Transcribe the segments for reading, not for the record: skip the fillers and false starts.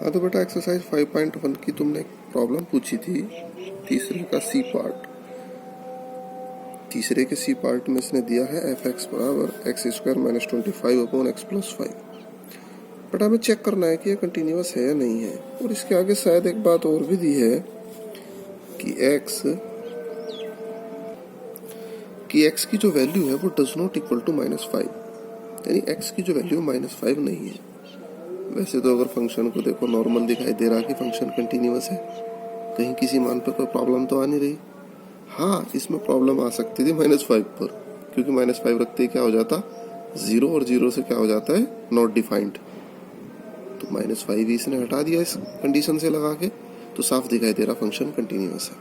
हाँ तो बेटा एक्सरसाइज 5.1 की तुमने एक प्रॉब्लम पूछी थी, तीसरे का सी पार्ट। तीसरे के सी पार्ट में इसने दिया है एफ एक्स बराबर x square minus 25 upon x plus 5। But हमें चेक करना है कि ये कंटिन्यूअस है या नहीं है। और इसके आगे शायद एक बात और भी दी है कि एक्स की जो वैल्यू है वो डज नॉट इक्वल टू -5, यानी एक्स की जो वैल्यू -5 नहीं है। वैसे तो अगर फंक्शन को देखो नॉर्मल दिखाई दे रहा कि फंक्शन कंटिन्यूअस है, कहीं किसी मान पर कोई प्रॉब्लम तो आ नहीं रही। हाँ, इसमें प्रॉब्लम आ सकती थी -5 पर, क्योंकि -5 रखते ही क्या हो जाता 0 और 0 से क्या हो जाता है नॉट डिफाइंड। तो -5 ही इसने हटा दिया इस कंडीशन से लगा के, तो साफ दिखाई दे रहा फंक्शन कंटिन्यूअस है।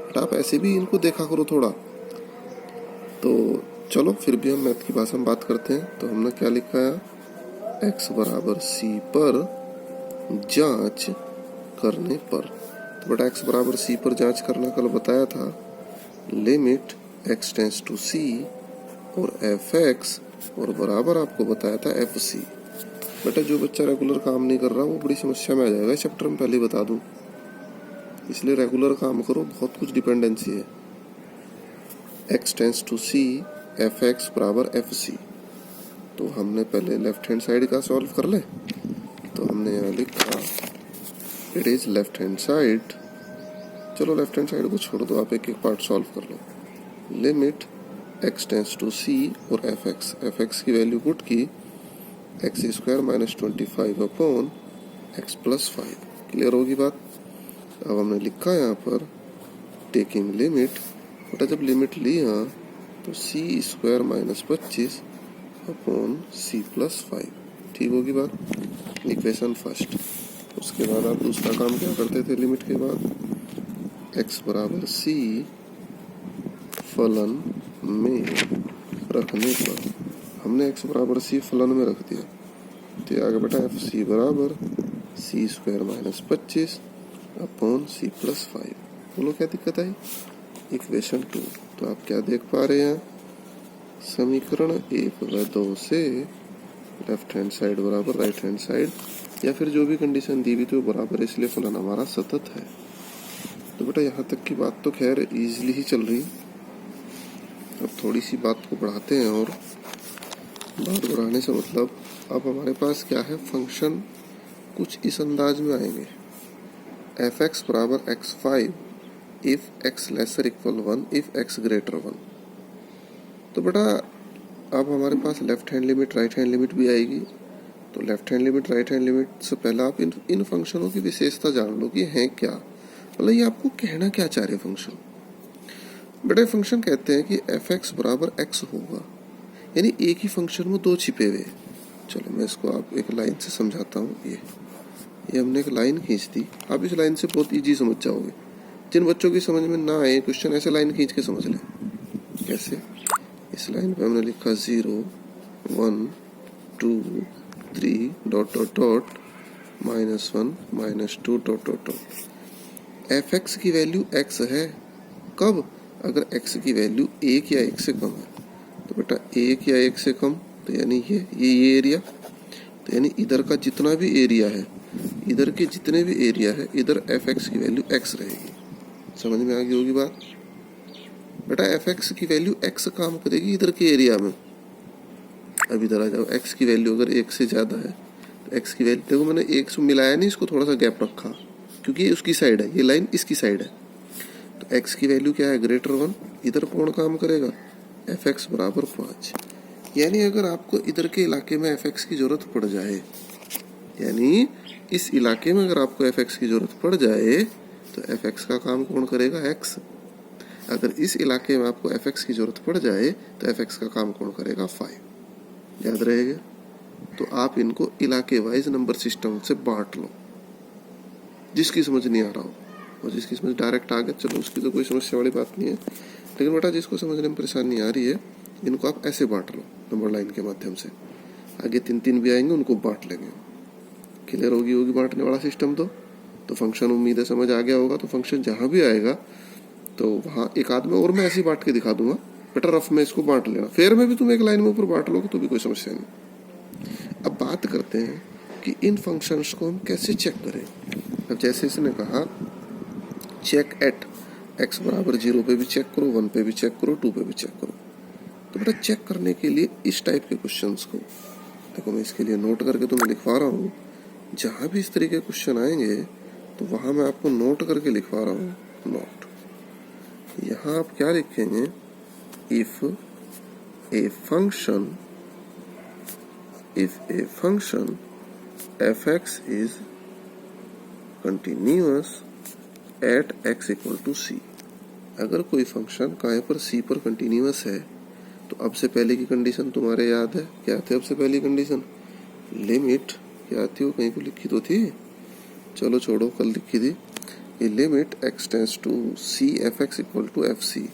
बट आप ऐसे भी इनको देखा करो थोड़ा। तो चलो फिर भी हम मैथ की भाषा में बात करते हैं। तो हमने क्या लिखा है, x बराबर c पर जांच करने पर। तो बेटा x बराबर c पर जांच करना कल बताया था, limit x tends to c और fx, और बराबर आपको बताया था fc। बेटा जो बच्चा रेगुलर काम नहीं कर रहा वो बड़ी समस्या में आ जाएगा, चैप्टर में पहले बता दूं। इसलिए रेगुलर काम करो, बहुत कुछ डिपेंडेंसी है। x tends to c fx बराबर fc। तो हमने पहले लेफ्ट हैंड साइड का सॉल्व कर ले। तो हमने यहाँ लिखा it is left hand side. चलो लेफ्ट हैंड साइड को छोड़ दो, आप एक एक पार्ट सॉल्व कर लो। Limit x tends to c और fx की वैल्यू पुट की x square minus 25 upon x plus 5। Clear होगी बात। अब हमने लिखा यहाँ पर टेकिंग लिमिट, बेटा जब लिमिट ली यहाँ तो c स्क्वायर माइनस 25 अपॉन सी प्लस 5। ठीक होगी बात, इक्वेशन फर्स्ट। उसके बाद आप दूसरा काम क्या करते थे, लिमिट के बाद x बराबर c फलन में रखने पर हमने x बराबर c फलन में रख दिया। तो आगे बेटा एफ सी बराबर सी स्क्वायर माइनस 25 अपॉन सी प्लस 5। बोलो क्या दिक्कत आई, इक्वेशन 2। तो आप क्या देख पा रहे हैं, समीकरण 1 व 2 से लेफ्ट हैंड साइड बराबर राइट हैंड साइड, या फिर जो भी कंडीशन दी हुई थी वो बराबर, इसलिए फलन हमारा सतत है। तो बेटा यहाँ तक की बात तो खैर इजीली ही चल रही। अब थोड़ी सी बात को बढ़ाते हैं, और बात बढ़ाने से मतलब अब हमारे पास क्या है, फंक्शन कुछ इस अंदाज में आएंगे। एफ एक्स बराबर x5 if x lesser equal 1 if x greater 1। तो बेटा अब हमारे पास left hand limit right hand limit भी आएगी। तो left hand limit right hand limit से पहले आप इन फंक्शनों की विशेषता जान लो कि हैं क्या, मतलब ये आपको कहना क्या चाह रहे फंक्शन। बेटा फंक्शन कहते हैं कि एफ एक्स बराबर एक्स होगा, यानी एक ही फंक्शन में दो छिपे हुए। चलो मैं इसको आप एक लाइन से समझाता हूँ। ये हमने एक लाइन खींच दी, आप इस लाइन से बहुत इजी समझ जाओगे। जिन बच्चों की समझ में ना आए क्वेश्चन, ऐसे लाइन खींच के समझ लें। कैसे, इस लाइन पे हमने लिखा 0 1 2 3 dot dot dot -1 -2 dot dot dot. F x की वैल्यू x है, कब, अगर x की वैल्यू 1 या 1 से कम है। तो बेटा 1 या 1 से कम, तो यानी ये एरिया, तो यानी इधर का जितना भी एरिया है, इधर के जितने भी एरिया है, इधर एफ एक्स की वैल्यू x रहेगी। समझ में आ गई होगी बात। बेटा एफ एक्स की वैल्यू x काम करेगी इधर के एरिया में। अब इधर आ जाओ, x की वैल्यू अगर 1 से ज़्यादा है तो x की वैल्यू, देखो मैंने 1 से मिलाया नहीं, इसको थोड़ा सा गैप रखा क्योंकि ये उसकी साइड है, ये लाइन इसकी साइड है। तो x की वैल्यू क्या है, ग्रेटर 1, इधर कौन काम करेगा, एफ एक्स बराबर 5। यानी अगर आपको इधर के इलाके में एफ एक्स की जरूरत पड़ जाए, यानी इस इलाके में अगर आपको एफ एक्स की जरूरत पड़ जाए तो एफ एक्स का काम कौन करेगा, x। अगर इस इलाके में आपको एफ एक्स की जरूरत पड़ जाए तो एफ एक्स का काम कौन करेगा, 5। याद रहेगा। तो आप इनको इलाके वाइज नंबर सिस्टम से बांट लो, जिसकी समझ नहीं आ रहा हो, और जिसकी समझ डायरेक्ट आ गया चलो उसकी तो कोई समस्या वाली बात नहीं है। लेकिन बेटा जिसको समझने में परेशानी आ रही है, इनको आप ऐसे बांट लो नंबर लाइन के माध्यम से। आगे 3 भी आएंगे, उनको बांट लेंगे। क्लियर होगी बांटने वाला सिस्टम। तो फंक्शन उम्मीद है समझ आ गया होगा। तो फंक्शन जहाँ भी आएगा तो वहाँ एक आध में और मैं ऐसे ही बांट के दिखा दूंगा, बेटा रफ में इसको बांट लेना। फेयर में भी तुम एक लाइन में ऊपर बांट लोगे तो भी कोई समस्या नहीं। अब बात करते हैं कि इन फंक्शंस को हम कैसे चेक करें। अब जैसे इसने कहा चेक एट x बराबर 0 पे भी चेक करो, 1 पे भी चेक करो, 2 पे भी चेक करो। तो बेटा चेक करने के लिए इस टाइप के क्वेश्चंस को देखो, मैं इसके लिए नोट करके तुम्हें लिखवा रहा हूँ। जहां भी इस तरीके के क्वेश्चन आएंगे तो वहां मैं आपको नोट करके लिखवा रहा हूँ। नोट यहाँ आप क्या लिखेंगे, if a function fx is continuous at x equal to c। अगर कोई फंक्शन कहीं पर c पर कंटिन्यूअस है तो अब से पहले की कंडीशन तुम्हारे याद है, क्या थी अब से पहली कंडीशन? लिमिट क्या थी, वो कहीं पर लिखी तो थी, चलो छोड़ो, कल लिखी थी, ये limit x tends to c fx equal to fc।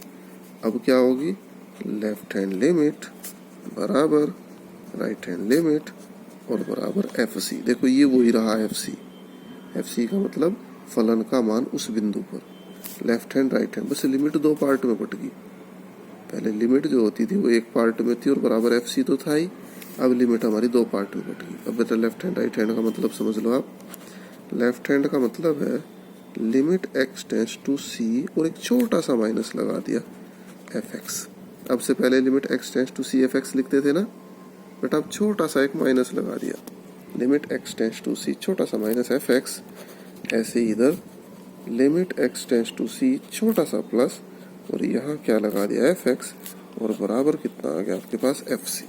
अब क्या होगी, लेफ्ट हैंड लिमिट बराबर राइट हैंड लिमिट और बराबर fc। देखो ये वही रहा fc का मतलब फलन का मान उस बिंदु पर, लेफ्ट हैंड राइट हैंड, बस लिमिट दो पार्ट में बट गई। पहले लिमिट जो होती थी वो एक पार्ट में थी और बराबर fc तो था ही, अब लिमिट हमारी दो पार्ट में बट गई। अब बेटा लेफ्ट हैंड राइट हैंड का मतलब समझ लो आप। लेफ्ट हैंड का मतलब है limit x tends to c और एक छोटा सा माइनस लगा दिया fx। अब से पहले limit x tends to c fx लिखते थे ना बेटा, अब छोटा सा एक माइनस लगा दिया, limit x tends to c छोटा सा माइनस fx। ऐसे इधर limit x tends to c छोटा सा प्लस और यहाँ क्या लगा दिया fx और बराबर कितना आ गया आपके पास fc।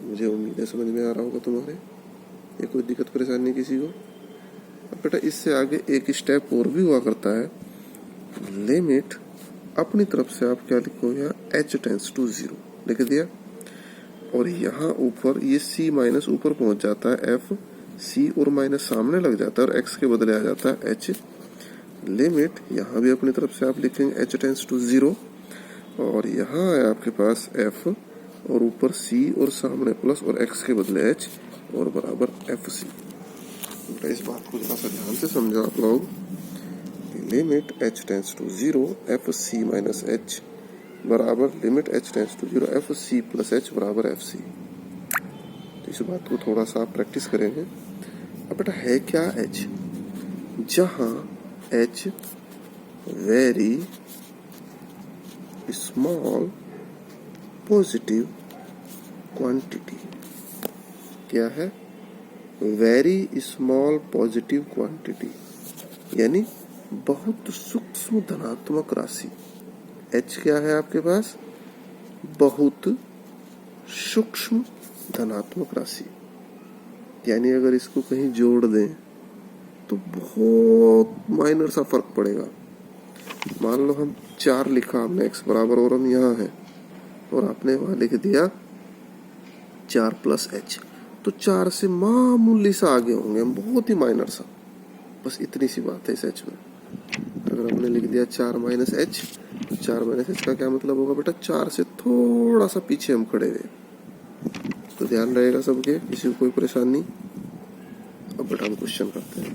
मुझे उम्मीद है समझ में आ रहा होगा तुम्हारे, ये कोई दिक्कत परेशानी किसी को? अब बेटा इससे आगे एक स्टेप और भी हुआ करता है, लिमिट अपनी तरफ से आप क्या लिखो, यहाँ h टेंस टू 0 लिख दिया और यहाँ ऊपर ये c माइनस ऊपर पहुंच जाता है f, c और माइनस सामने लग जाता है और x के बदले आ जाता है h। लिमिट यहाँ भी अपनी तरफ से आप लिखेंगे h टेंस टू 0 और यहाँ है आपके पास f और ऊपर c और सामने प्लस और x के बदले h और बराबर fc। इस बात को जरा सा ध्यान से समझो आप लोग, limit h tends to 0 fc minus h बराबर limit h tends to 0 fc plus h बराबर fc। तो इस बात को थोड़ा सा आप प्रैक्टिस करेंगे। अब बेटा है क्या h, जहां h very small positive quantity, क्या है, वेरी स्मॉल पॉजिटिव क्वांटिटी यानी बहुत सूक्ष्म धनात्मक राशि। h क्या है आपके पास, बहुत सूक्ष्म धनात्मक राशि, यानी अगर इसको कहीं जोड़ दें तो बहुत माइनर सा फर्क पड़ेगा। मान लो हम 4 लिखा हमने x बराबर और हम यहाँ है और आपने वहां लिख दिया 4 प्लस h, तो 4 से मामूली सा आगे होंगे हम, बहुत ही माइनर सा, बस इतनी सी बात है इस h में। अगर हमने लिख दिया 4 माइनस h, तो 4 माइनस h का क्या मतलब होगा बेटा, 4 से थोड़ा सा पीछे हम खड़े हुए। तो ध्यान रहेगा सबके, किसी को कोई परेशानी? अब बेटा हम क्वेश्चन करते हैं,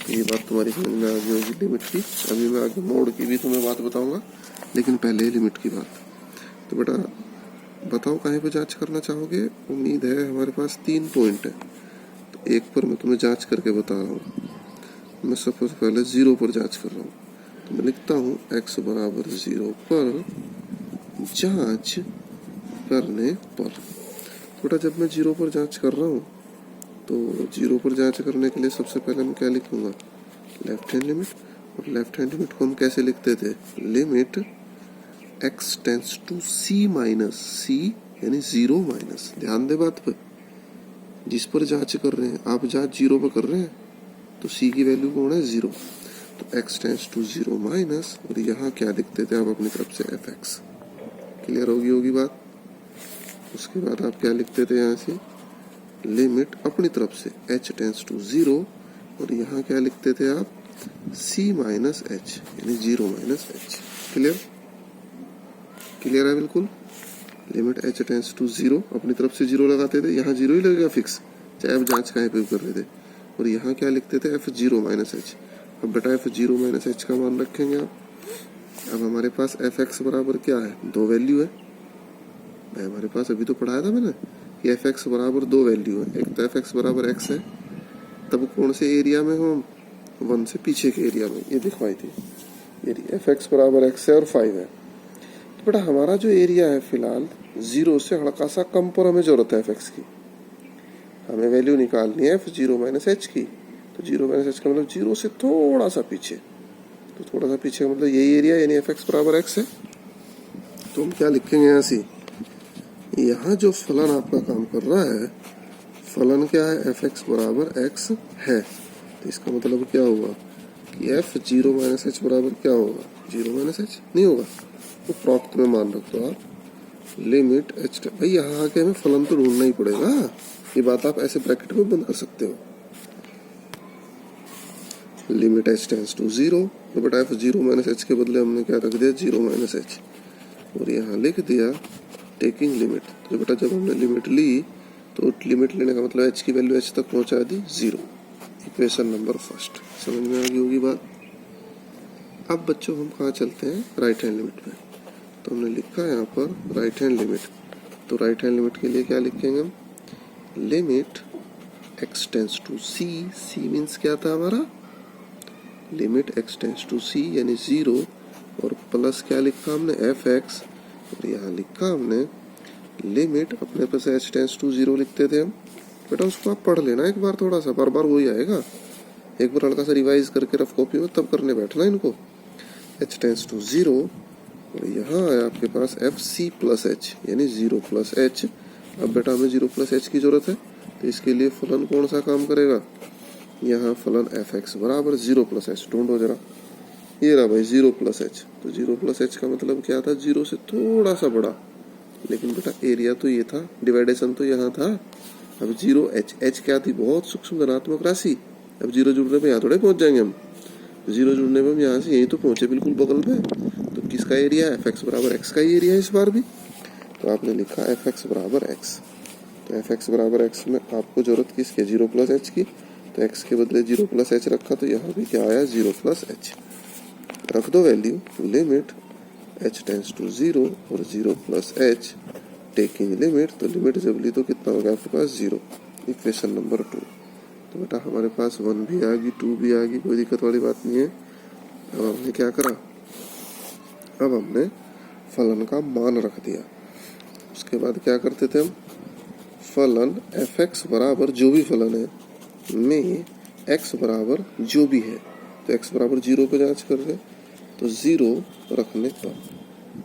तो ये बात तुम्हारी समझ में आ गई होगी लिमिट की। अभी मैं आगे मोड की भी तुम्हें बात बताऊंगा, लेकिन पहले लिमिट की बात। तो बेटा बताओ कहीं पर जांच करना चाहोगे? उम्मीद है हमारे पास 3 पॉइंट है, तो एक पर मैं तुम्हें जांच करके बता रहा हूँ। मैं सपोज पहले 0 पर जांच कर रहा हूँ, तो मैं लिखता हूँ x बराबर 0 पर जांच करने पर। बेटा जब मैं 0 पर जांच कर रहा हूँ तो 0 पर जांच करने के लिए सबसे पहले मैं क्या लिखूंगा, लेफ्ट हैंड लिमिट। और लेफ्ट हैंड लिमिट को हम कैसे लिखते थे, limit x tends to c minus c यानी 0 माइनस। ध्यान दे बात पर, जिस पर जांच कर रहे हैं आप, जांच 0 पर कर रहे हैं तो c की वैल्यू कौन है, 0, तो x टेंस टू 0 माइनस और यहाँ क्या लिखते थे आप अपनी तरफ से fx। क्लियर होगी बात? उसके बाद आप क्या लिखते थे यहाँ से, लिमिट अपनी तरफ से h टेंस टू 0 और यहाँ क्या लिखते थे आप, c माइनस h यानी 0 माइनस h। क्लियर है बिल्कुल। लिमिट h टेंस टू 0 अपनी तरफ से 0 लगाते थे, यहाँ 0 ही लगेगा फिक्स, चाहे आप जांच कहीं पे कर रहे थे। और यहाँ क्या लिखते थे, f0 माइनस h। अब बेटा f0 माइनस h का मान रखेंगे आप। अब हमारे पास fx बराबर क्या है, 2 वैल्यू है भाई हमारे पास, अभी तो पढ़ाया था मैंने कि एफ एक्स बराबर दो वैल्यू है, एक तो एफ एक्स बराबर एक्स है, तब कौन से एरिया में हो, 1 से पीछे के एरिया में, ये दिखवाई थी। ये एफ एक्स बराबर एक्स है और 5 है। तो बेटा हमारा जो एरिया है फिलहाल 0 से हल्का सा कम पर हमें जरूरत है एफ एक्स की, हमें वैल्यू निकालनी है एफ जीरो माइनस एच की। तो जीरो माइनस एच का मतलब 0 से थोड़ा सा पीछे, तो थोड़ा सा पीछे का मतलब यही एरिया यानी एफ एक्स बराबर एक्स है। तो हम क्या लिखेंगे यहाँ से, यहाँ जो फलन आपका काम कर रहा है, फलन क्या है, एफ एक्स बराबर एक्स है। तो इसका मतलब क्या होगा कि एफ जीरो माइनस एच बराबर क्या होगा, जीरो माइनस एच नहीं होगा, तो प्रोक्त में मान रख दो आप, लिमिट एच। भाई यहाँ आके हमें फलन तो ढूंढना ही पड़ेगा, ये बात आप ऐसे ब्रैकेट में बंद कर सकते हो। लिमिट एच टेंस टू 0, तो बेटा एफ जीरो माइनस एच के बदले हमने क्या रख दिया, जीरो माइनस एच, और यहाँ लिख दिया टेकिंग लिमिट। तो बेटा जब हमने लिमिट ली तो लिमिट लेने का मतलब एच की वैल्यू एच तक पहुंचा दी 0। इक्वेशन नंबर फर्स्ट समझ में आ गई होगी बात। अब बच्चों हम कहाँ चलते हैं, राइट हैंड लिमिट में। तो हमने लिखा है यहाँ पर राइट हैंड लिमिट, तो राइट हैंड लिमिट के लिए क्या लिखेंगे हम, limit x tends to c, c means क्या था हमारा, limit x tends to c यानी 0, और प्लस क्या लिखा हमने एफ एक्स, और यहाँ लिखा हमने लिमिट, अपने पास एच टेंस टू 0 लिखते थे हम। बेटा उसको आप पढ़ लेना एक बार, थोड़ा सा बार बार वही आएगा, एक बार हल्का सा रिवाइज करके रफ कॉपी में तब करने बैठना इनको। एच टेंस टू 0, और यहाँ है आपके पास एफ सी प्लस एच यानी 0 प्लस एच। अब बेटा हमें 0 प्लस एच की जरूरत है, तो इसके लिए फलन कौन सा काम करेगा, यहाँ फलन एफ एक्स बराबर 0 प्लस एच, ढूंढो जरा, ये रहा भाई 0 प्लस एच। तो 0 प्लस एच का मतलब क्या था, 0 से थोड़ा सा बड़ा, लेकिन बेटा एरिया तो ये था, डिवाइडेशन तो यहाँ था। अब 0 एच, एच क्या थी, बहुत सूक्ष्म धनात्मक राशि, अब 0 जुड़ने पे यहाँ थोड़े पहुंच जाएंगे हम, 0 जुड़ने पे हम यहाँ से यहीं तो पहुंचे बिल्कुल बगल में। तो किसका एरिया है, एफ एक्स बराबर एक्स का ही एरिया है इस बार भी। तो आपने लिखा एफ एक्स बराबर एक्स, तो एफ एक्स बराबर एक्स में आपको जरूरत किसकी, 0 प्लस एच की, तो एक्स के बदले 0 प्लस एच रखा, तो यहाँ भी क्या आया 0 प्लस एच। रख दो value, limit h tends to 0 और 0 प्लस एच टेकिंग लिमिट, तो लिमिट जब ली तो कितना हो गया आपके पास 0। इक्वेशन नंबर 2, तो बेटा हमारे पास 1 भी आ गई 2 भी आ गई, कोई दिक्कत वाली बात नहीं है। अब हमने क्या करा, अब हमने फलन का मान रख दिया। उसके बाद क्या करते थे हम, फलन एफ एक्स बराबर जो भी फलन है में एक्स बराबर जो भी है, तो एक्स बराबर 0 पे जांच कर रहे, तो 0 रखने पर।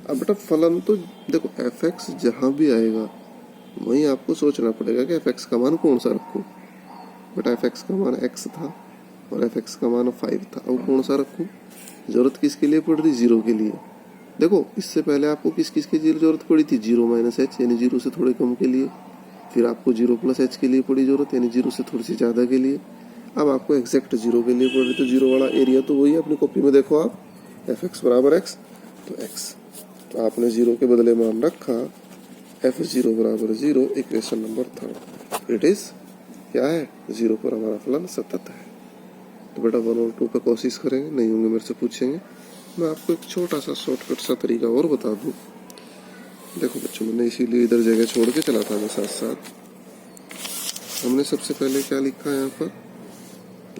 अब बेटा फलन तो देखो एफ एक्स जहां भी आएगा वहीं आपको सोचना पड़ेगा कि एफ एक्स का मान कौन सा रखूं। बेटा एफ एक्स का मान x था और एफ एक्स का मान 5 था, अब कौन सा रखूं, जरूरत किसके लिए पड़ रही, 0 के लिए। देखो इससे पहले आपको किस किस की जरूरत पड़ी थी, 0 माइनस एच यानी 0 से थोड़े कम के लिए, फिर आपको 0 प्लस एच के लिए पड़ी जरूरत यानी 0 से थोड़ी सी ज्यादा के लिए, अब आपको एग्जैक्ट 0 के लिए पड़ रही, तो 0 वाला एरिया तो वही है, अपनी कॉपी में देखो आप, एफ एक्स बराबर एक्स, तो एक्स, तो आपने 0 के बदले मान रखा एफ 0 बराबर 0। इक्वेशन नंबर 3 इट इज क्या है, 0 पर हमारा फलन सतत है। तो बेटा 1 और 2 पे कोशिश करेंगे, नहीं होंगे मेरे से पूछेंगे। मैं आपको एक छोटा सा शॉर्टकट सा तरीका और बता दूं। देखो बच्चों मैंने इसीलिए इधर जगह छोड़ के चला था मैं साथ साथ। हमने सबसे पहले क्या लिखा है यहाँ पर,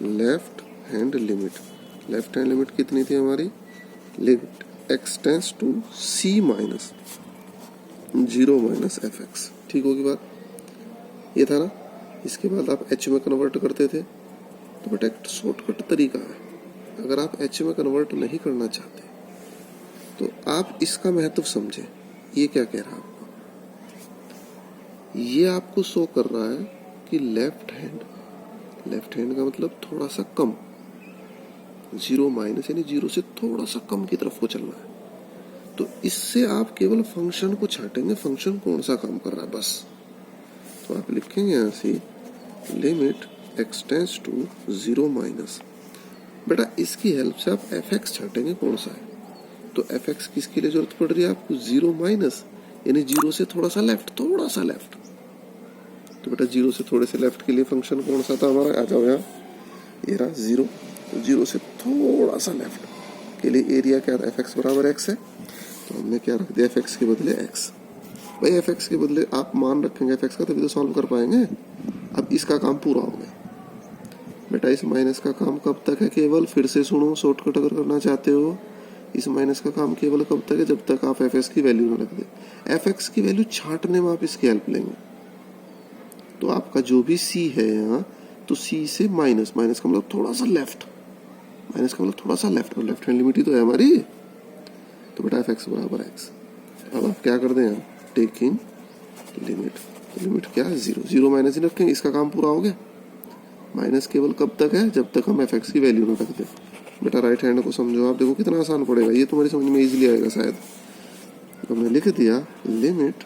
left hand limit. Left hand limit कितनी थी हमारी, limit x tends to c minus 0 minus f x, ठीक होगी बात, ये था ना। इसके बाद आप एच में कन्वर्ट करते थे, तो बेटा एक शॉर्टकट तरीका है, अगर आप एच में कन्वर्ट नहीं करना चाहते तो आप इसका महत्व समझे। ये क्या कह रहा है आपको, ये आपको शो कर रहा है कि लेफ्ट हैंड का मतलब थोड़ा सा कम, 0 माइनस यानी 0 से थोड़ा सा कम की तरफ को चलना है। तो इससे आप केवल फंक्शन को छाटेंगे, फंक्शन कौन सा काम कर रहा है बस। तो आप लिखेंगे यहाँ से limit x tends to 0 minus, बेटा इसकी हेल्प से आप एफ एक्स छाटेंगे कौन सा है। तो एफ एक्स किसके लिए जरूरत पड़ रही है आपको, 0 माइनस यानी 0 से थोड़ा सा लेफ्ट, थोड़ा सा लेफ्ट। तो बेटा 0 से थोड़े से लेफ्ट के लिए फंक्शन कौन सा था हमारा, आ जाओ यहाँ, ये रहा 0। तो 0 से थोड़ा सा लेफ्ट के लिए एरिया क्या था, एफ एक्स बराबर एक्स है, तो हमने क्या रख दिया, एफ एक्स के बदले एक्स। भाई एफ एक्स के बदले आप मान रखेंगे एफ एक्स का, तभी तो सॉल्व कर पाएंगे। अब इसका काम पूरा हो गया बेटा। इस माइनस का काम कब तक है? केवल फिर से सुनो, शॉर्टकट अगर करना चाहते हो, इस माइनस का काम केवल कब तक है? जब तक आप एफ एक्स की वैल्यू न रख दे। एफ एक्स की वैल्यू छांटने में आप इसकी हेल्प लेंगे। तो आपका जो भी सी है यहाँ, तो सी से माइनस, माइनस का मतलब थोड़ा सा लेफ्ट, माइनस का मतलब थोड़ा सा लेफ्ट, और लेफ्ट हैंड लिमिट ही तो है हमारी। तो बेटा एफ एक्स बराबर एक्स। अब आप क्या कर दें यहाँ, टेकिंग लिमिट। तो लिमिट क्या है? जीरो। जीरो माइनस ही रखेंगे, इसका काम पूरा हो गया। माइनस केवल कब तक है? जब तक हम एफ एक्स की वैल्यू ना रख दें। बेटा राइट हैंड को समझो आप, देखो कितना आसान पड़ेगा, ये तुम्हारी समझ में इजीली आएगा शायद। तो हमने लिख दिया limit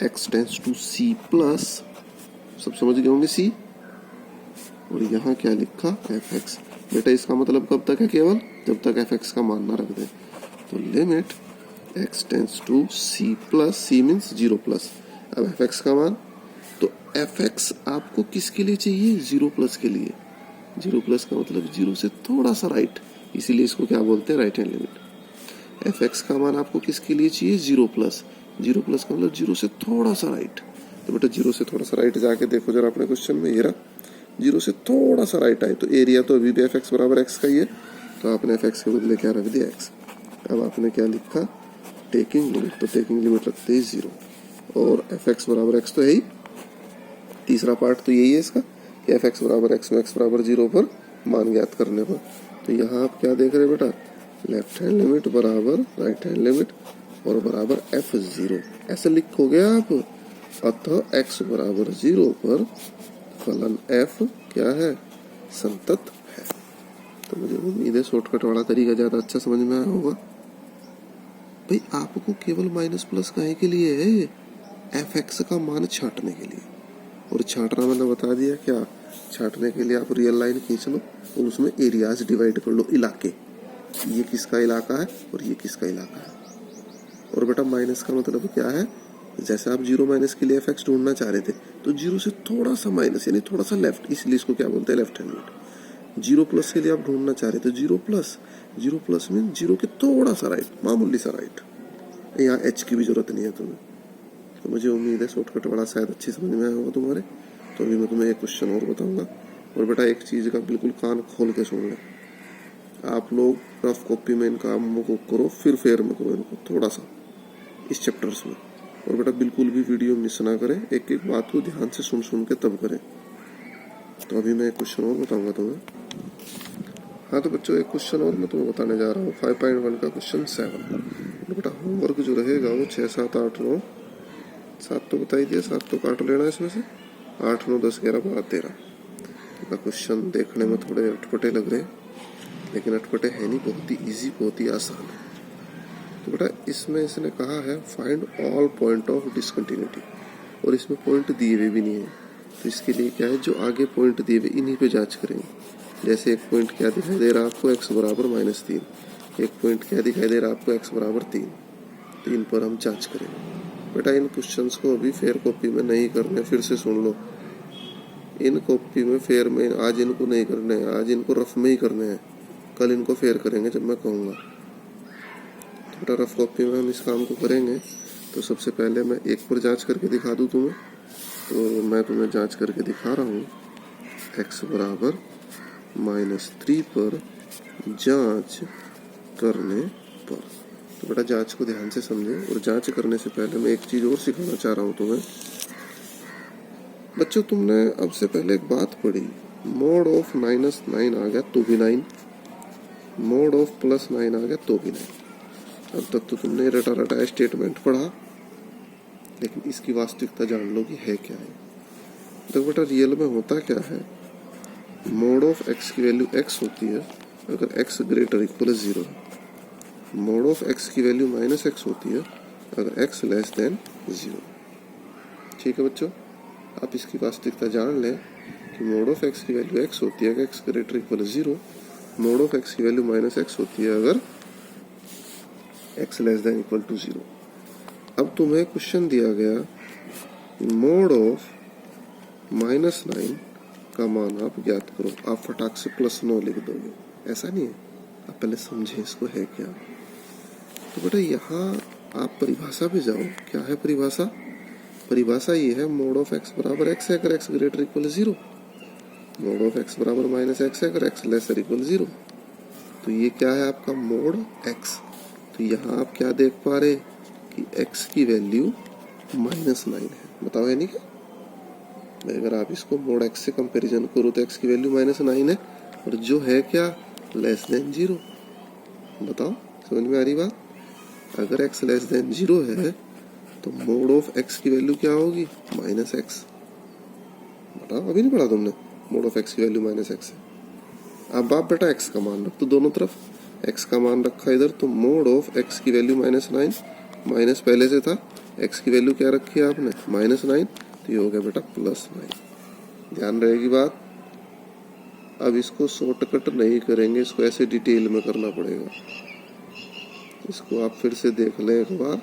x tends to c plus, सब समझ गए होंगे सी, और यहाँ क्या लिखा? F x. बेटा इसका मतलब कब तक है? केवल जब तक एफ एक्स का मान ना रख दे। तो limit x tends to c plus, c means zero plus. अब एफ एक्स का मान, तो एफ एक्स आपको किसके लिए चाहिए? जीरो प्लस के लिए। जीरो प्लस का मतलब जीरो से थोड़ा सा राइट, इसीलिए इसको क्या बोलते हैं? Right hand limit. F x का मान आपको किसके लिए चाहिए? Zero plus. जीरो प्लस का मतलब जीरो से थोड़ा सा राइट। तो बेटा जीरो से थोड़ा सा राइट जाके देखो जरा अपने क्वेश्चन में, ये रहा जीरो से थोड़ा सा राइट आए, तो एरिया तो अभी भी एफ एक्स बराबर एक्स का ही है, तो आपने एफ एक्स के बदले क्या रख दिया? एक्स। अब आपने क्या लिखा? Taking limit. तो टेकिंग लिमिट रखते ही जीरो, और एफ एक्स बराबर एक्स तो है ही। तीसरा पार्ट तो यही है इसका कि एफ एक्स बराबर एक्स में एक्स बराबर जीरो पर मान ज्ञात करने पर। तो यहाँ आप क्या देख रहे हैं बेटा? लेफ्ट हैंड लिमिट बराबर राइट हैंड लिमिट और बराबर एफ जीरो, ऐसे लिखोगे आप। अतः एक्स बराबर जीरो पर फलन एफ क्या है? संतत है। तो मुझे उम्मीद है शॉर्टकट वाला तरीका ज्यादा अच्छा समझ में आया होगा। भाई आपको केवल माइनस प्लस काहे के लिए है? एफ एक्स का मान छांटने के लिए। और छांटना मैंने बता दिया क्या? छांटने के लिए आप रियल लाइन खींच लो और उसमें एरियाज डिवाइड कर लो, इलाके। ये किसका इलाका है और ये किसका इलाका है। और बेटा माइनस का मतलब क्या है? जैसे आप जीरो माइनस के लिए एफ एक्स ढूंढना चाह रहे थे, तो जीरो से थोड़ा सा माइनस यानी थोड़ा सा लेफ्ट, इसलिए इसको क्या बोलते हैं? Left hand limit. Zero plus के लिए आप ढूंढना चाह रहे थे zero plus, zero plus mean zero के थोड़ा सा राइट, मामूली सा राइट। यहाँ एच की भी जरूरत नहीं है तुम्हें। तो मुझे उम्मीद है शॉर्टकट वाला शायद अच्छी समझ में आया होगा तुम्हारे। तो अभी मैं तुम्हें एक क्वेश्चन और बताऊंगा, और बेटा एक चीज का बिल्कुल कान खोल के सुन ले। आप लोग रफ कॉपी में इन कामों को करो, फिर फेयर में करो इनको थोड़ा सा इस चैप्टर्स में। और बेटा बिल्कुल भी वीडियो मिस ना करें, एक एक बात को ध्यान से सुन सुन के तब करें। तो अभी मैं एक क्वेश्चन और बताऊंगा तुम्हें। हाँ तो बच्चों एक क्वेश्चन और मैं तुम्हें बताने जा रहा हूँ, 5.1 का क्वेश्चन 7। तो बेटा होमवर्क जो रहेगा वो 6, 7, 8, 9, 7 तो बता ही दिया, 7 तो काट लेना इसमें से, 8, 9, 10, 11, 12, 13 का क्वेश्चन देखने में थोड़े अटपटे लग रहे हैं, लेकिन अटपटे है नहीं, बहुत ही इजी, बहुत ही आसान है। तो बेटा इसमें इसने कहा है find all point of discontinuity, और इसमें पॉइंट दिए हुए भी नहीं है। तो इसके लिए क्या है, जो आगे पॉइंट दिए हुए इन्हीं पे जांच करेंगे। जैसे एक पॉइंट क्या दिखाई दे रहा है आपको? x बराबर -3। एक पॉइंट क्या दिखाई दे रहा है आपको? x बराबर 3। तो इन पर हम जांच करेंगे। बेटा इन क्वेश्चंस को अभी फेयर कॉपी में नहीं करने, फिर से सुन लो। इन कॉपी में फेयर में आज इनको नहीं करने हैं, आज इनको रफ में ही करने हैं, कल इनको फेयर करेंगे जब मैं कहूँगा। तो बेटा रफ कॉपी में हम इस काम को करेंगे। तो सबसे पहले मैं एक पर जांच करके दिखा दूँ तुम्हें। तो मैं तुम्हें जांच करके दिखा रहा हूँ, x बराबर -3 पर जांच करने पर। तो बेटा जांच को ध्यान से समझे, और जांच करने से पहले मैं एक चीज और सिखाना चाह रहा हूँ तुम्हें। बच्चों तुमने अब से पहले एक बात पढ़ी, मोड ऑफ -9 आ गया तो भी 9, मोड ऑफ +9 आ गया तो भी 9। अब तक तो तुमने रटा रटा स्टेटमेंट पढ़ा, लेकिन इसकी वास्तविकता जान लो कि है क्या है। तो बेटा रियल में होता क्या है, मोड ऑफ x की वैल्यू x होती है अगर x ग्रेटर इक्वल 0 है। मोड ऑफ x की वैल्यू -x होती है अगर x लेस देन 0। ठीक है बच्चों, आप इसकी वास्तविकता जान लें कि मोड ऑफ x की वैल्यू x होती है अगर x greater equal 0, mod of x की वैल्यू -x होती है अगर x less than equal to 0। अब तुम्हें क्वेश्चन दिया गया मोड ऑफ -9 का मान आप ज्ञात करो। आप फटाक से +9 लिख दोगे, ऐसा नहीं है, आप पहले समझे इसको है क्या। तो बेटा यहाँ आप परिभाषा पे जाओ। क्या है परिभाषा? परिभाषा ये है मोड ऑफ एक्स बराबर एक्स है अगर x greater equal zero, mode of x बराबर माइनस एक्स है अगर एक्स लेसर इक्वल जीरो। तो ये क्या है आपका मोड एक्स। तो यहाँ आप क्या देख पा रहे कि एक्स की वैल्यू -9 है, बताओ है नहीं क्या? अगर आप इसको मोड एक्स से कंपैरिजन करो तो एक्स की वैल्यू -9 है और जो है क्या लेस देन जीरो। बताओ समझ में आ रही बात? अगर एक्स लेस देन जीरो है तो मोड ऑफ एक्स की वैल्यू क्या होगी -x। बताओ अभी नहीं पढ़ा तुमने? मोड ऑफ एक्स की वैल्यू -x है। अब आप बेटा एक्स का मान रख तो दोनों तरफ एक्स का मान रखा इधर, तो मोड ऑफ एक्स की वैल्यू -9, माइनस पहले से था, एक्स की वैल्यू क्या रखी है आपने -9, तो ये हो गया बेटा +9। ध्यान रहेगी बात। अब इसको शॉर्टकट नहीं करेंगे, इसको ऐसे डिटेल में करना पड़ेगा। इसको आप फिर से देख लें एक बार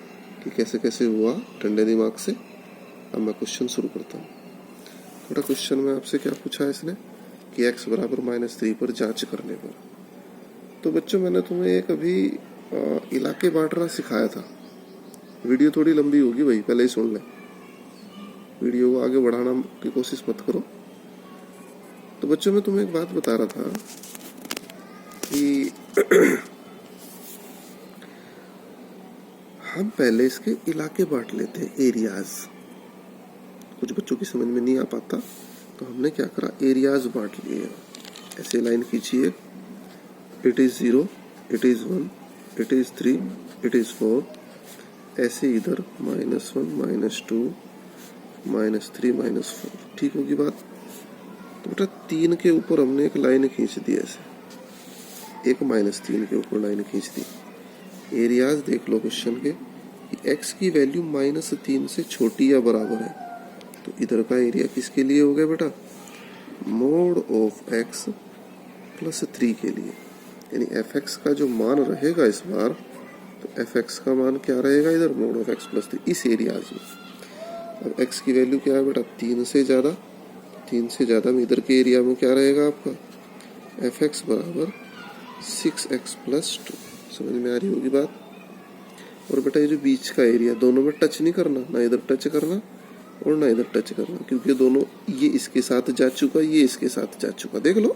कि कैसे कैसे हुआ ठंडे दिमाग से। अब मैं क्वेश्चन शुरू करता हूँ। बेटा क्वेश्चन में आपसे क्या पूछा है इसने कि x बराबर -3 पर जांच करने पर। तो बच्चों मैंने तुम्हें एक अभी इलाके बांटना सिखाया था। वीडियो थोड़ी लंबी होगी भाई, पहले ही सुन ले, वीडियो को आगे बढ़ाना की कोशिश मत करो। तो बच्चों मैं तुम्हें एक बात बता रहा था कि हम पहले इसके इलाके बांट लेते हैं, एरियाज। कुछ बच्चों की समझ में नहीं आ पाता तो हमने क्या करा, एरियाज बांट लिए। ऐसे लाइन खींचिए, it is 0, it is 1, it is 3, it is 4, ऐसे इधर -1, -2, -3, -4। ठीक होगी बात? तो बेटा 3 के ऊपर हमने एक लाइन खींच दी, ऐसे एक -3 के ऊपर लाइन खींच दी। एरियाज देख लो क्वेश्चन के कि x की वैल्यू -3 से छोटी या बराबर है, तो इधर का एरिया किसके लिए हो गया बेटा, मोड ऑफ x +3 के लिए। यानी fx का जो मान रहेगा इस बार, तो fx का मान क्या रहेगा इधर, मोड ऑफ x +3 इस एरियाज में। अब x की वैल्यू क्या है बेटा 3 से ज़्यादा, 3 से ज़्यादा में इधर के एरिया में क्या रहेगा आपका, fx बराबर 6x + 2। समझ में आ रही होगी बात? और बेटा ये जो बीच का एरिया, दोनों में टच नहीं करना, ना इधर टच करना और ना इधर टच करना, क्योंकि दोनों, ये इसके साथ जा चुका, ये इसके साथ जा चुका। देख लो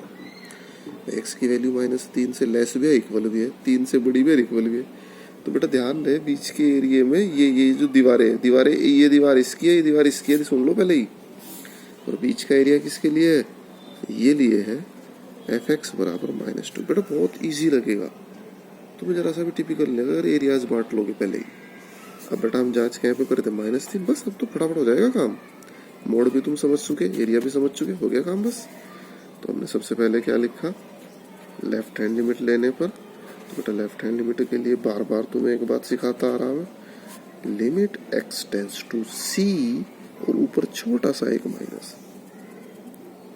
x की वैल्यू -3 से लेस भी है, इक्वल भी है, 3 से बड़ी भी है, इक्वल भी है। तो बेटा ध्यान रहे बीच के एरिया में ये जो दीवारें, ये दीवार इसकी है, ये दीवार इसकी है, सुन लो पहले ही। और बीच का एरिया किसके लिए है, ये लिए है fx बराबर -2। बेटा बहुत ईजी लगेगा, तुम्हें जरा सा भी टिपिकल लगेगा अगर एरियाज बांट लोगे पहले ही। अब बेटा हम जांच क्या पे करते हैं -3, बस अब तो फटाफट हो जाएगा काम। मोड भी तुम समझ चुके, एरिया भी समझ चुके, हो गया काम बस। तो हमने सबसे पहले क्या लिखा, लेफ्ट हैंड लिमिट लेने पर, तो बेटा लेफ्ट हैंड लिमिट के लिए बार बार तुम्हें एक बात सिखाता आ रहा हूँ, limit x tends to c और ऊपर छोटा सा एक minus,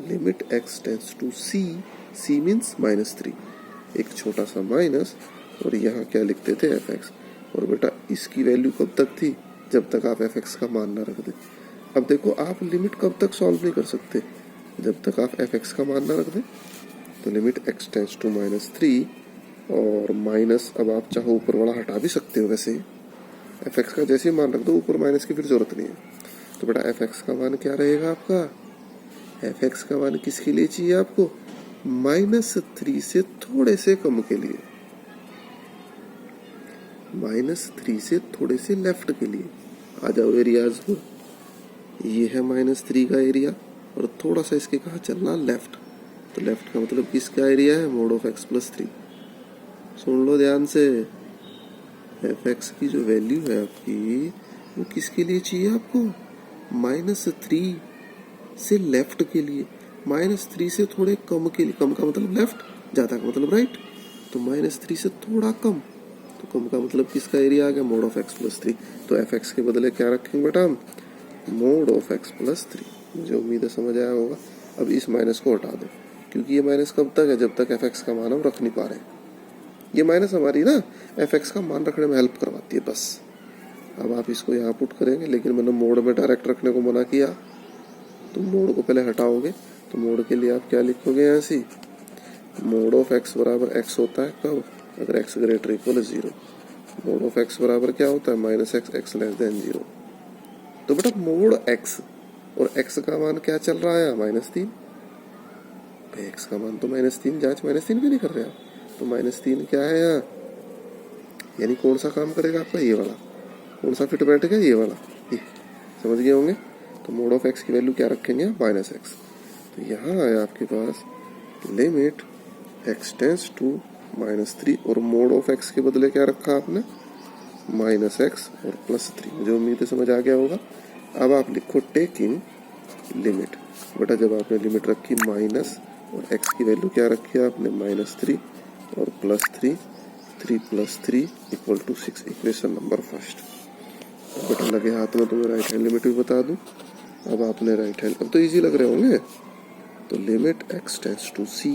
limit x tends to c means -3, एक छोटा सा माइनस, और यहाँ क्या लिखते थे fx। और बेटा इसकी वैल्यू कब तक थी, जब तक आप fx का मान ना रख दे। अब देखो आप लिमिट कब तक सॉल्व नहीं कर सकते, जब तक आप fx का मान ना रख दे। तो लिमिट x टेंड्स टू -3 और माइनस, अब आप चाहो ऊपर वाला हटा भी सकते हो, वैसे fx का जैसे ही मान रख दो ऊपर माइनस की फिर जरूरत नहीं है। तो बेटा fx का मान क्या रहेगा आपका, fx का मान किसके लिए चाहिए आपको, -3 से थोड़े से कम के लिए, -3 से थोड़े से लेफ्ट के लिए। आ जाओ एरियाज को, ये है -3 का एरिया और थोड़ा सा इसके कहाँ चलना, लेफ्ट। तो लेफ्ट का मतलब किसका एरिया है, मोड ऑफ x +3। सुन लो ध्यान से, fx की जो वैल्यू है आपकी वो किसके लिए चाहिए आपको, -3 से लेफ्ट के लिए, -3 से थोड़े कम के लिए। कम का मतलब लेफ्ट, ज़्यादा का मतलब राइट। तो -3 से थोड़ा कम, तो कम का मतलब किसका एरिया आ गया, मोड ऑफ x +3। तो fx के बदले क्या रखेंगे बेटा हम, मोड ऑफ x +3। मुझे उम्मीद है समझ आया होगा। अब इस माइनस को हटा दो, क्योंकि ये माइनस कब तक है, जब तक fx का मान हम रख नहीं पा रहे। ये माइनस हमारी ना fx का मान रखने में हेल्प करवाती है बस। अब आप इसको यहाँ पुट करेंगे, लेकिन मैंने मोड में डायरेक्ट रखने को मना किया, तो मोड को पहले हटाओगे। तो मोड के लिए आप क्या लिखोगे, यहाँ से मोड ऑफ x बराबर x होता है कब, अगर x greater equal 0। Mod of x बराबर क्या होता है, -x, x लेस देन 0। तो बेटा मोड x, और x का मान क्या चल रहा है, -3। भाई x का मान तो -3, जांच -3 क्यों नहीं कर रहे आप? तो -3 क्या है यहाँ, यानी कौन सा काम करेगा आपका, ये वाला। कौन सा फिट बैठेगा, ये वाला, ये समझ गए होंगे। तो मोड ऑफ x की वैल्यू क्या रखेंगे, -x। तो यहाँ आया आपके पास लिमिट x टेंस टू -3, और मोड ऑफ x के बदले क्या रखा आपने, -x और +3। मुझे उम्मीद है समझ आ गया होगा। अब आप लिखो टेकिंग लिमिट। बेटा जब आपने लिमिट रखी माइनस और x की वैल्यू क्या रखी है आपने, -3 और +3, 3 + 3 = 6, इक्वेशन नंबर फर्स्ट। बेटा लगे हाथ में तो मैं राइट हैंड लिमिट भी बता दूं। अब आपने राइट हैंड, अब तो इजी लग रहे होंगे। तो limit x tends to c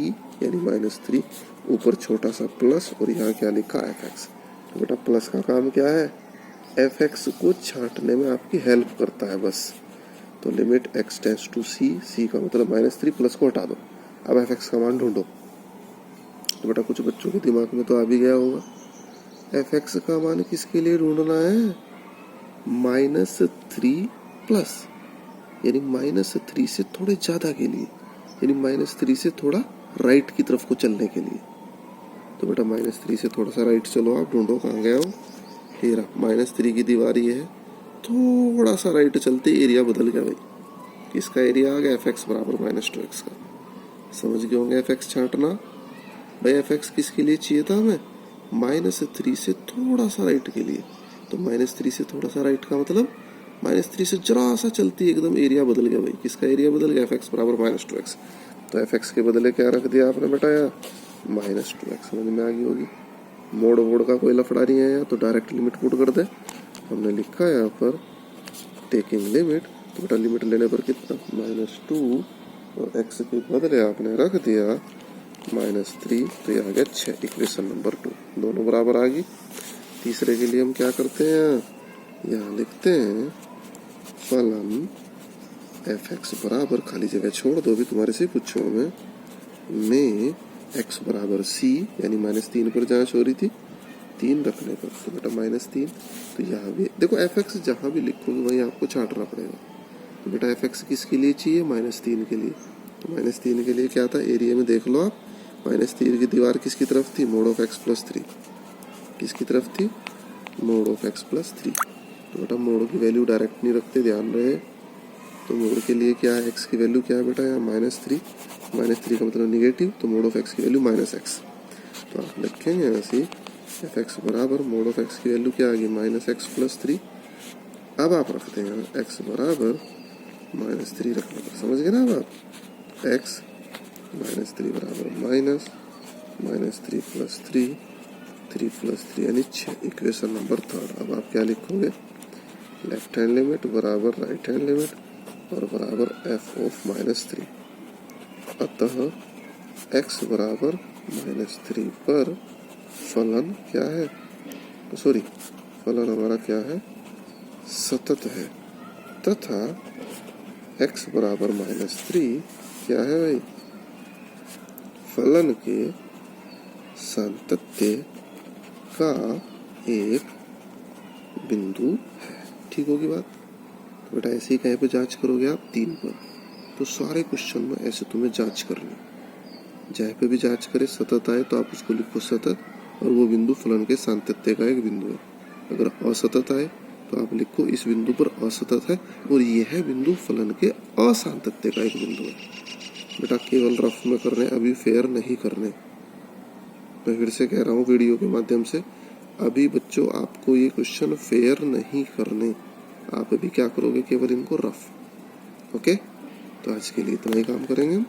यानी -3, ऊपर छोटा सा प्लस, और यहाँ क्या लिखा, fx। तो बेटा प्लस का काम क्या है, fx को छांटने में आपकी हेल्प करता है बस। तो limit x tends to c का मतलब -3, प्लस को हटा दो। अब fx का मान ढूंढो। तो बेटा कुछ बच्चों के दिमाग में तो आ भी गया होगा, fx का मान किसके लिए ढूंढना है, -3 प्लस, यानी -3 से थोड़े ज्यादा के लिए, यानी -3 से थोड़ा राइट की तरफ को चलने के लिए। तो बेटा -3 से थोड़ा सा राइट चलो, आप ढूंढो कहाँ गया हो, ये रहा -3 की दीवार ये है, थोड़ा सा राइट चलते एरिया बदल गया भाई। किसका एरिया आ गया, fx बराबर -2x का। समझ गए होंगे fx छांटना। भाई fx किसके लिए चाहिए था हमें, -3 से थोड़ा सा राइट के लिए। तो -3 से थोड़ा सा राइट का मतलब -3 से जरा सा चलती एकदम एरिया बदल गया भाई। किसका एरिया बदल गया, fx बराबर -2x। तो fx के बदले क्या रख दिया आपने बेटा यहाँ, -2x। समझ में आ गई होगी। मोड वोड का कोई लफड़ा नहीं है यहाँ, तो डायरेक्ट लिमिट पुट कर दे। हमने लिखा है यहाँ पर टेकिंग लिमिट। तो बेटा लिमिट लेने पर कितना, -2, और x के बदले आपने रख दिया -3, तो ये आ गया 6, इक्वेशन नंबर 2। दोनों बराबर आ गई। तीसरे के लिए हम क्या करते हैं, यहाँ लिखते हैं फलन fx बराबर, खाली जगह छोड़ दो, भी तुम्हारे से पूछो में x बराबर c, यानी -3 पर जांच हो रही थी, 3 रखने पर। तो बेटा -3, तो यहाँ भी देखो fx जहाँ भी लिखोगे वहीं आपको छांटना पड़ेगा। तो बेटा fx किसके लिए चाहिए, -3 के लिए। तो -3 के लिए क्या था, एरिया में देख लो आप, -3 की दीवार किसकी तरफ थी, मोड ऑफ x + 3। किसकी तरफ थी, मोड ऑफ x + 3। तो बेटा मोड की वैल्यू डायरेक्ट नहीं रखते, ध्यान रहे। तो मोड के लिए क्या है, x की वैल्यू क्या है बेटा, यहाँ -3, -3 का मतलब निगेटिव, तो मोड ऑफ x की वैल्यू -x। तो आप लिखेंगे ऐसे fx बराबर मोड ऑफ x की वैल्यू क्या आ गई, -x + 3। अब आप रखते हैं x बराबर -3 रखने पर, समझ गए ना। अब आप x -3 बराबर -3 + 3, 3 + 3 यानी 6, इक्वेशन नंबर 3। अब आप क्या लिखोगे, लेफ्ट हैंड लिमिट बराबर राइट हैंड लिमिट, और बराबर f ऑफ -3। अतः x बराबर -3 पर फलन क्या है, सॉरी फलन हमारा क्या है, सतत है, तथा x बराबर -3 क्या है भाई, फलन के सातत्य का एक बिंदु है। ठीक होगी बात। तो बेटा ऐसे ही कहीं पे जांच करोगे आप, 3 पर। तो सारे क्वेश्चन में ऐसे तुम्हें जांच करनी, जहाँ पे भी जांच करे सतत आए तो आप उसको लिखो सतत, और वो बिंदु फलन के सातत्य का एक बिंदु है। अगर असतत आए तो आप लिखो इस बिंदु पर असतत है, और यह बिंदु फलन के असातत्य का एक बिंदु है। बेटा केवल रफ में करने, अभी फेयर नहीं करने। मैं फिर से कह रहा हूँ वीडियो के माध्यम से, अभी बच्चों आपको ये क्वेश्चन फेयर नहीं करने, आप अभी क्या करोगे, केवल इनको रफ। ओके, तो आज के लिए इतना ही काम करेंगे हम।